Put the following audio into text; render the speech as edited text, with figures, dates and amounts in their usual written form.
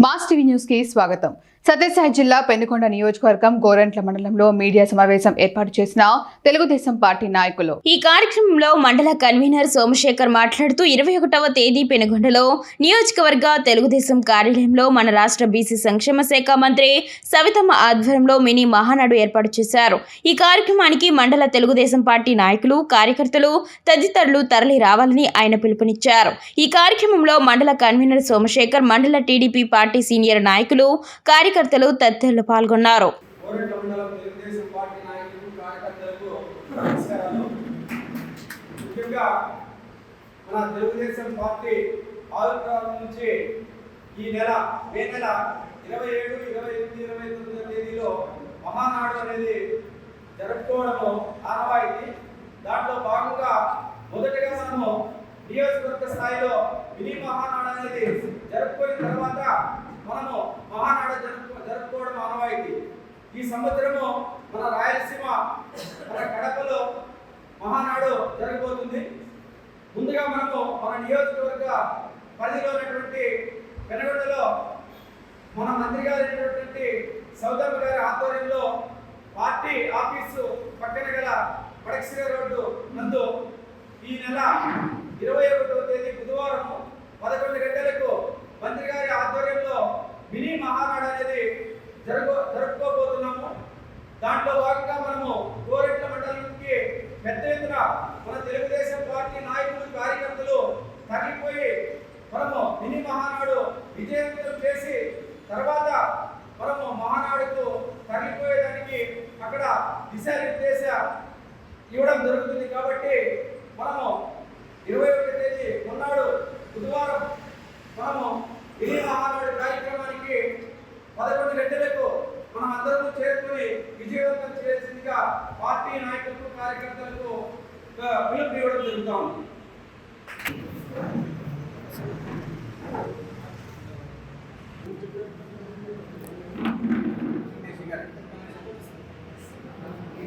Mass TV news కి స్వాగతం. సత్యసాయి జిల్లా పెనుకొండ నియోజకవర్గం గోరంట్ల మండలంలో మీడియా సమావేశం ఏర్పాటు చేసిన తెలుగుదేశం పార్టీ నాయకులు. ఈ కార్యక్రమంలో మండల కన్వీనర్ సోమశేఖర్ మాట్లాడుతూ 21వ తేదీ పెనుకొండలో నియోజకవర్గ తెలుగుదేశం కార్యాలయంలో మన రాష్ట్ర బీసీ సంక్షేమ శాఖ మంత్రి సవితమ్మ ఆధ్వర్యంలో మినీ మహానాడు ఏర్పాటు చేశారు. ఈ కార్యక్రమానికి మండల తెలుగుదేశం పార్టీ నాయకులు, కార్యకర్తలు తదితరులు తరలి రావాలని ఆయన పిలుపునిచ్చారు. ఈ కార్యక్రమంలో మండల కన్వీనర్ సోమశేఖర్, మండల టీడీపీ పార్టీ సీనియర్ నాయకులు, కార్యకర్తలు తదితరులు పాల్గొన్నారు. మన తెలుగుదేశం పార్టీ ఆవిర్భావం నుంచి ఈ నెల మే నెల 27, 28, 29 తేదీలో మహానాడు అనేది జరుపుకోవడము ఆనవాయితీ. దాంట్లో భాగంగా మొదటిగా మనము నియోజకవర్గ స్థాయిలో మినీ మహానాడు అనేది జరుపుకున్న తర్వాత మనము మహానాడు జరుపుకోవడం ఆనవాయితీ. ఈ సంవత్సరము మన రాయలసీమ మన కడపలో మహానాడు జరగబోతుంది. ముందుగా మనము మన నియోజకవర్గ పరిధిలో ఉన్నటువంటి పెనుగొండలో మన మంత్రి గారు సౌదమ్మ గారి ఆధ్వర్యంలో పార్టీ ఆఫీసు పక్కన గల పడక్సిర రోడ్డు నందు ఈ నెల 21వ తేదీ బుధవారం 11 గంటలకు మంత్రి గారి ఆధ్వర్యంలో మినీ మహానాడు అనేది జరుపుకోబోతున్నాము. దాంట్లో భాగంగా మనము గోరెట్ల మండలానికి పెద్ద ఎత్తున మన తెలుగుదేశం పార్టీ నాయకులు, కార్యకర్తలు తగ్గిపోయి మనము మినీ మహానాడు విజయవంతం చేసి తర్వాత మనము మహానాడుకు తరలిపోయేదానికి అక్కడ దిశానిర్దేశ ఇవ్వడం జరుగుతుంది. కాబట్టి మనము 21వ తేదీ మొన్నాడు బుధవారం మనము మినీ మహానాడు కార్యక్రమానికి 11 గంటలకు మనం అందరూ చేరుకుని విజయవంతం చేసిందిగా పార్టీ నాయకులకు, కార్యకర్తలకు పిలుపు ఇవ్వడం జరుగుతూ ఉంది.